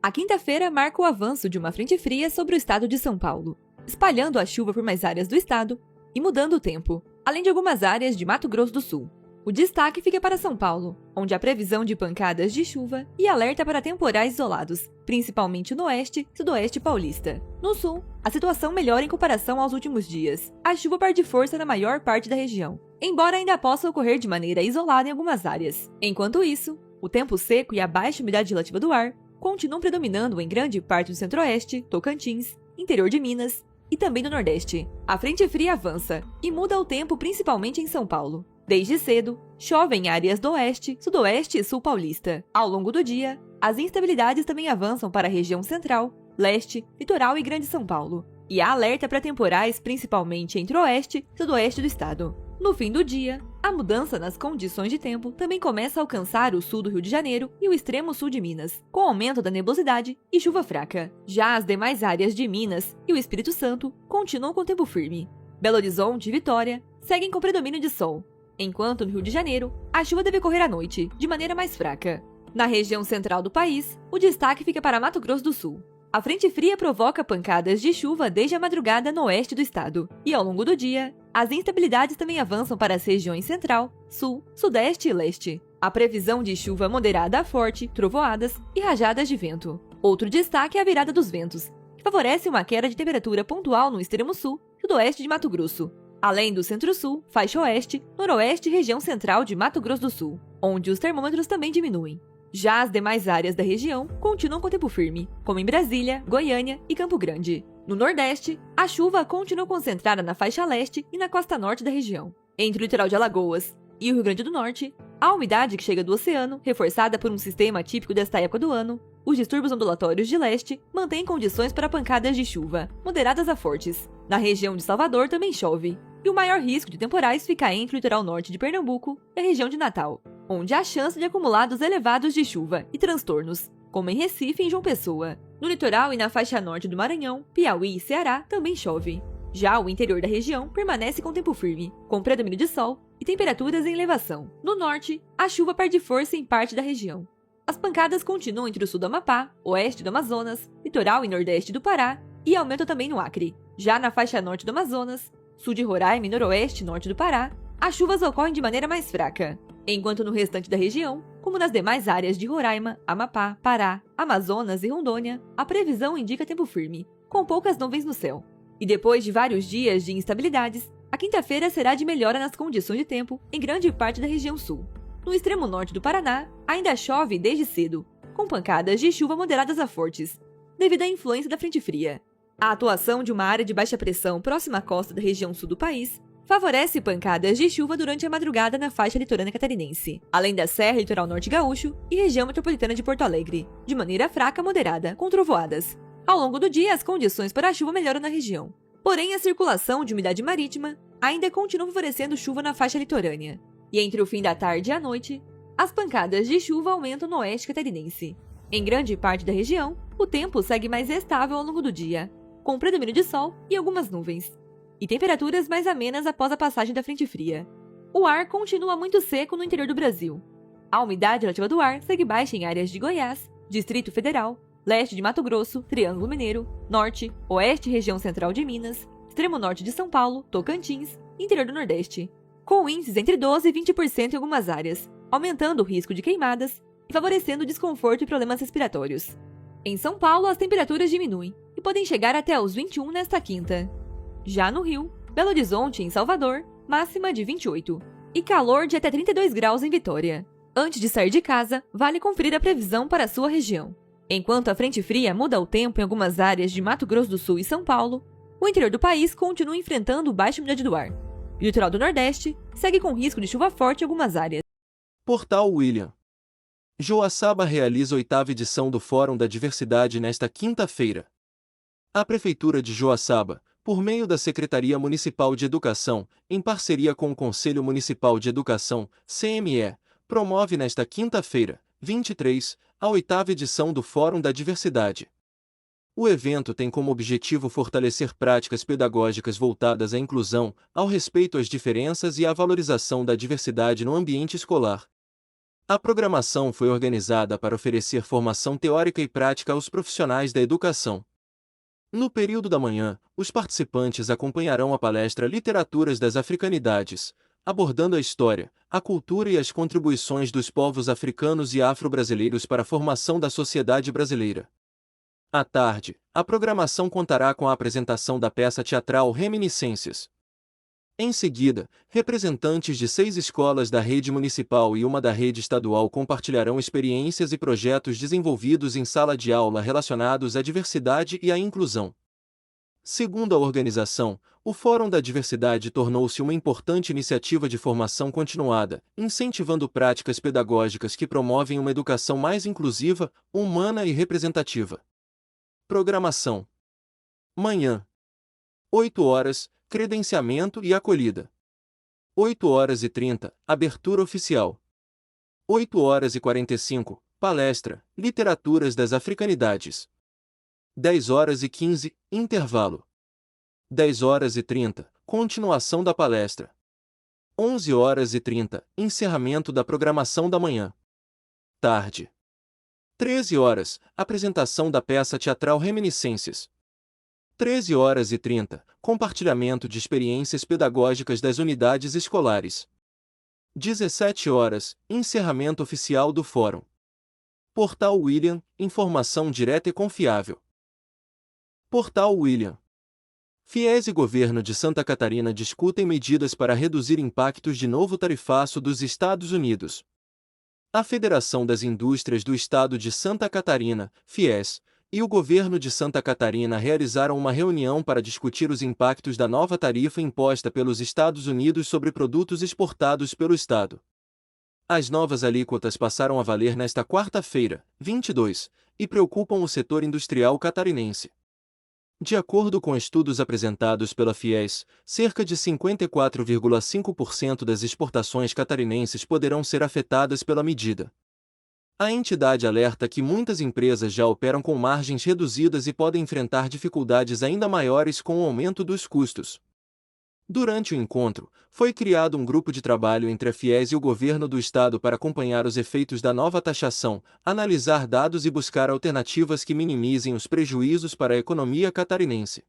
A quinta-feira marca o avanço de uma frente fria sobre o estado de São Paulo, espalhando a chuva por mais áreas do estado e mudando o tempo, além de algumas áreas de Mato Grosso do Sul. O destaque fica para São Paulo, onde há previsão de pancadas de chuva e alerta para temporais isolados, principalmente no oeste e sudoeste paulista. No sul, a situação melhora em comparação aos últimos dias. A chuva perde força na maior parte da região, embora ainda possa ocorrer de maneira isolada em algumas áreas. Enquanto isso, o tempo seco e a baixa umidade relativa do ar continuam predominando em grande parte do centro-oeste, Tocantins, interior de Minas e também do Nordeste. A frente fria avança e muda o tempo principalmente em São Paulo. Desde cedo, chove em áreas do oeste, sudoeste e sul paulista. Ao longo do dia, as instabilidades também avançam para a região central, leste, litoral e grande São Paulo. E há alerta para temporais principalmente entre o oeste e sudoeste do estado. No fim do dia, a mudança nas condições de tempo também começa a alcançar o sul do Rio de Janeiro e o extremo sul de Minas, com aumento da nebulosidade e chuva fraca. Já as demais áreas de Minas e o Espírito Santo continuam com tempo firme. Belo Horizonte e Vitória seguem com predomínio de sol, enquanto no Rio de Janeiro, a chuva deve ocorrer à noite, de maneira mais fraca. Na região central do país, o destaque fica para Mato Grosso do Sul. A frente fria provoca pancadas de chuva desde a madrugada no oeste do estado, e ao longo do dia, as instabilidades também avançam para as regiões central, sul, sudeste e leste. A previsão de chuva moderada a forte, trovoadas e rajadas de vento. Outro destaque é a virada dos ventos, que favorece uma queda de temperatura pontual no extremo sul e sudoeste de Mato Grosso, além do centro-sul, faixa oeste, noroeste e região central de Mato Grosso do Sul, onde os termômetros também diminuem. Já as demais áreas da região continuam com tempo firme, como em Brasília, Goiânia e Campo Grande. No Nordeste, a chuva continua concentrada na faixa leste e na costa norte da região. Entre o litoral de Alagoas e o Rio Grande do Norte, a umidade que chega do oceano, reforçada por um sistema típico desta época do ano, os distúrbios ondulatórios de leste mantêm condições para pancadas de chuva, moderadas a fortes. Na região de Salvador também chove, e o maior risco de temporais fica entre o litoral norte de Pernambuco e a região de Natal, onde há chance de acumulados elevados de chuva e transtornos, como em Recife e em João Pessoa. No litoral e na faixa norte do Maranhão, Piauí e Ceará também chove. Já o interior da região permanece com tempo firme, com predomínio de sol e temperaturas em elevação. No norte, a chuva perde força em parte da região. As pancadas continuam entre o sul do Amapá, oeste do Amazonas, litoral e nordeste do Pará e aumentam também no Acre. Já na faixa norte do Amazonas, sul de Roraima e noroeste e norte do Pará, as chuvas ocorrem de maneira mais fraca, enquanto no restante da região, como nas demais áreas de Roraima, Amapá, Pará, Amazonas e Rondônia, a previsão indica tempo firme, com poucas nuvens no céu. E depois de vários dias de instabilidades, a quinta-feira será de melhora nas condições de tempo em grande parte da região sul. No extremo norte do Paraná, ainda chove desde cedo, com pancadas de chuva moderadas a fortes, devido à influência da frente fria. A atuação de uma área de baixa pressão próxima à costa da região sul do país favorece pancadas de chuva durante a madrugada na faixa litorânea catarinense, além da Serra e Litoral Norte Gaúcho e região metropolitana de Porto Alegre, de maneira fraca a moderada, com trovoadas. Ao longo do dia, as condições para a chuva melhoram na região, porém a circulação de umidade marítima ainda continua favorecendo chuva na faixa litorânea. E entre o fim da tarde e a noite, as pancadas de chuva aumentam no oeste catarinense. Em grande parte da região, o tempo segue mais estável ao longo do dia, com predomínio de sol e algumas nuvens, e temperaturas mais amenas após a passagem da frente fria. O ar continua muito seco no interior do Brasil. A umidade relativa do ar segue baixa em áreas de Goiás, Distrito Federal, leste de Mato Grosso, Triângulo Mineiro, norte, oeste e região central de Minas, extremo norte de São Paulo, Tocantins e interior do Nordeste, com índices entre 12% e 20% em algumas áreas, aumentando o risco de queimadas e favorecendo o desconforto e problemas respiratórios. Em São Paulo, as temperaturas diminuem e podem chegar até os 21 nesta quinta. Já no Rio, Belo Horizonte e em Salvador, máxima de 28, e calor de até 32 graus em Vitória. Antes de sair de casa, vale conferir a previsão para a sua região. Enquanto a frente fria muda o tempo em algumas áreas de Mato Grosso do Sul e São Paulo, o interior do país continua enfrentando baixa umidade do ar. E o litoral do Nordeste segue com risco de chuva forte em algumas áreas. Portal William. Joaçaba realiza a 8ª edição do Fórum da Diversidade nesta quinta-feira. A Prefeitura de Joaçaba, por meio da Secretaria Municipal de Educação, em parceria com o Conselho Municipal de Educação, CME, promove nesta quinta-feira, 23, a 8ª edição do Fórum da Diversidade. O evento tem como objetivo fortalecer práticas pedagógicas voltadas à inclusão, ao respeito às diferenças e à valorização da diversidade no ambiente escolar. A programação foi organizada para oferecer formação teórica e prática aos profissionais da educação. No período da manhã, os participantes acompanharão a palestra Literaturas das Africanidades, abordando a história, a cultura e as contribuições dos povos africanos e afro-brasileiros para a formação da sociedade brasileira. À tarde, a programação contará com a apresentação da peça teatral Reminiscências. Em seguida, representantes de 6 escolas da rede municipal e uma da rede estadual compartilharão experiências e projetos desenvolvidos em sala de aula relacionados à diversidade e à inclusão. Segundo a organização, o Fórum da Diversidade tornou-se uma importante iniciativa de formação continuada, incentivando práticas pedagógicas que promovem uma educação mais inclusiva, humana e representativa. Programação: manhã, 8 horas, credenciamento e acolhida. 8h30, abertura oficial. 8h45, palestra, Literaturas das Africanidades. 10h15, intervalo. 10h30, continuação da palestra. 11h30, encerramento da programação da manhã. Tarde. 13h, apresentação da peça teatral Reminiscências. 13h30, compartilhamento de experiências pedagógicas das unidades escolares. 17h, encerramento oficial do Fórum. Portal William, informação direta e confiável. Portal William. FIES e Governo de Santa Catarina discutem medidas para reduzir impactos de novo tarifaço dos Estados Unidos. A Federação das Indústrias do Estado de Santa Catarina, FIES, e o Governo de Santa Catarina realizaram uma reunião para discutir os impactos da nova tarifa imposta pelos Estados Unidos sobre produtos exportados pelo Estado. As novas alíquotas passaram a valer nesta quarta-feira, 22, e preocupam o setor industrial catarinense. De acordo com estudos apresentados pela FIES, cerca de 54,5% das exportações catarinenses poderão ser afetadas pela medida. A entidade alerta que muitas empresas já operam com margens reduzidas e podem enfrentar dificuldades ainda maiores com o aumento dos custos. Durante o encontro, foi criado um grupo de trabalho entre a FIES e o governo do estado para acompanhar os efeitos da nova taxação, analisar dados e buscar alternativas que minimizem os prejuízos para a economia catarinense.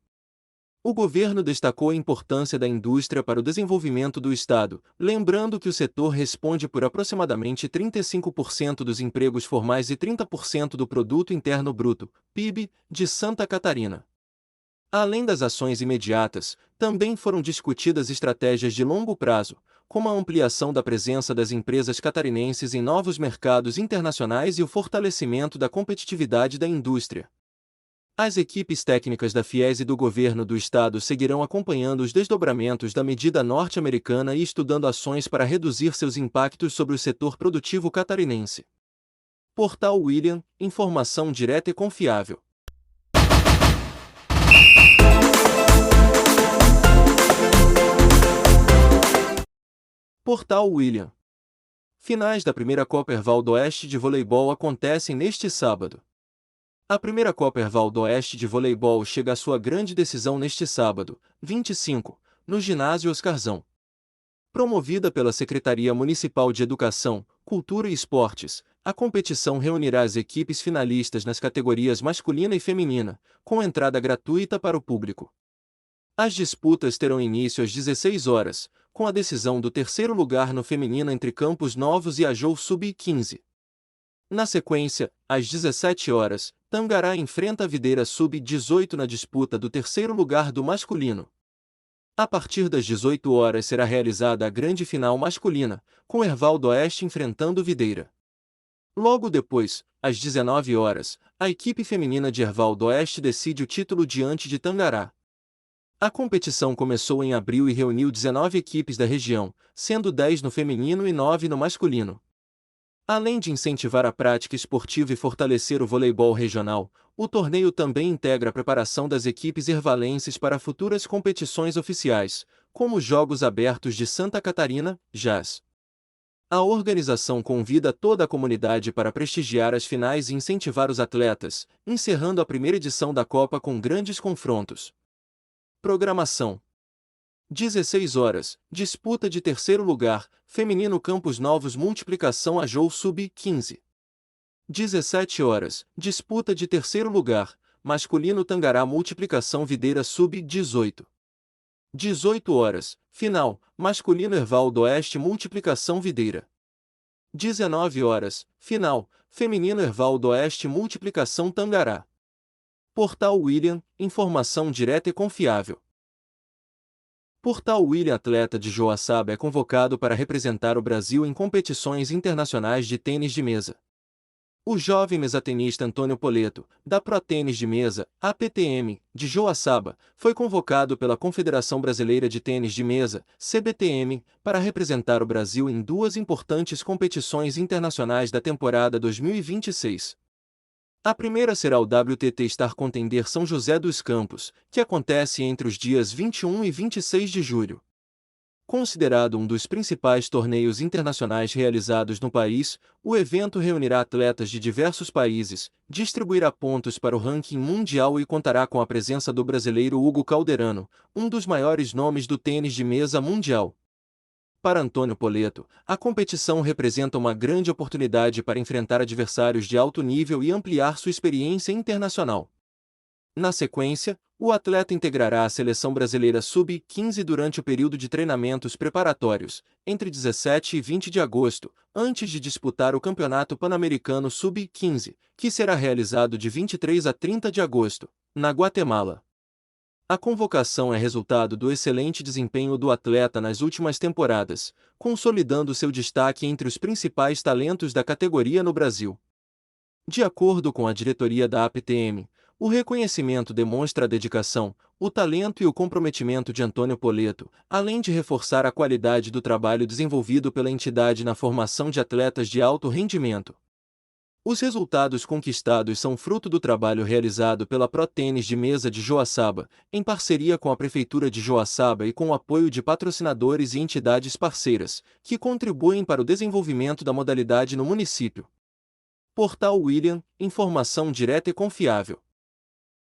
O governo destacou a importância da indústria para o desenvolvimento do estado, lembrando que o setor responde por aproximadamente 35% dos empregos formais e 30% do Produto Interno Bruto, PIB, de Santa Catarina. Além das ações imediatas, também foram discutidas estratégias de longo prazo, como a ampliação da presença das empresas catarinenses em novos mercados internacionais e o fortalecimento da competitividade da indústria. As equipes técnicas da FIES e do governo do estado seguirão acompanhando os desdobramentos da medida norte-americana e estudando ações para reduzir seus impactos sobre o setor produtivo catarinense. Portal William, informação direta e confiável. Portal William. Finais da primeira Copa Erval do Oeste de voleibol acontecem neste sábado. A primeira Copa Erval do Oeste de voleibol chega à sua grande decisão neste sábado, 25, no ginásio Oscarzão. Promovida pela Secretaria Municipal de Educação, Cultura e Esportes, a competição reunirá as equipes finalistas nas categorias masculina e feminina, com entrada gratuita para o público. As disputas terão início às 16 horas, com a decisão do terceiro lugar no feminino entre Campos Novos e Ajou Sub-15. Na sequência, às 17 horas, Tangará enfrenta a Videira Sub-18 na disputa do terceiro lugar do masculino. A partir das 18 horas será realizada a grande final masculina, com Erval do Oeste enfrentando Videira. Logo depois, às 19 horas, a equipe feminina de Erval do Oeste decide o título diante de Tangará. A competição começou em abril e reuniu 19 equipes da região, sendo 10 no feminino e 9 no masculino. Além de incentivar a prática esportiva e fortalecer o voleibol regional, o torneio também integra a preparação das equipes ervalenses para futuras competições oficiais, como os Jogos Abertos de Santa Catarina, JAS. A organização convida toda a comunidade para prestigiar as finais e incentivar os atletas, encerrando a primeira edição da Copa com grandes confrontos. Programação: 16 horas, disputa de terceiro lugar, feminino Campos Novos multiplicação Ajou sub-15. 17 horas, disputa de terceiro lugar, masculino Tangará multiplicação Videira sub-18. 18 horas, final, masculino Erval do Oeste multiplicação Videira. 19 horas, final, feminino Erval do Oeste multiplicação Tangará. Portal William, informação direta e confiável. Portal William atleta de Joaçaba é convocado para representar o Brasil em competições internacionais de tênis de mesa. O jovem mesatenista Antônio Poleto, da Pro Tênis de Mesa, APTM, de Joaçaba, foi convocado pela Confederação Brasileira de Tênis de Mesa, CBTM, para representar o Brasil em duas importantes competições internacionais da temporada 2026. A primeira será o WTT Star Contender São José dos Campos, que acontece entre os dias 21 e 26 de julho. Considerado um dos principais torneios internacionais realizados no país, o evento reunirá atletas de diversos países, distribuirá pontos para o ranking mundial e contará com a presença do brasileiro Hugo Calderano, um dos maiores nomes do tênis de mesa mundial. Para Antônio Poleto, a competição representa uma grande oportunidade para enfrentar adversários de alto nível e ampliar sua experiência internacional. Na sequência, o atleta integrará a seleção brasileira sub-15 durante o período de treinamentos preparatórios, entre 17 e 20 de agosto, antes de disputar o Campeonato Pan-Americano sub-15, que será realizado de 23 a 30 de agosto, na Guatemala. A convocação é resultado do excelente desempenho do atleta nas últimas temporadas, consolidando seu destaque entre os principais talentos da categoria no Brasil. De acordo com a diretoria da APTM, o reconhecimento demonstra a dedicação, o talento e o comprometimento de Antônio Poleto, além de reforçar a qualidade do trabalho desenvolvido pela entidade na formação de atletas de alto rendimento. Os resultados conquistados são fruto do trabalho realizado pela Pro Tênis de Mesa de Joaçaba, em parceria com a Prefeitura de Joaçaba e com o apoio de patrocinadores e entidades parceiras, que contribuem para o desenvolvimento da modalidade no município. Portal William, informação direta e confiável.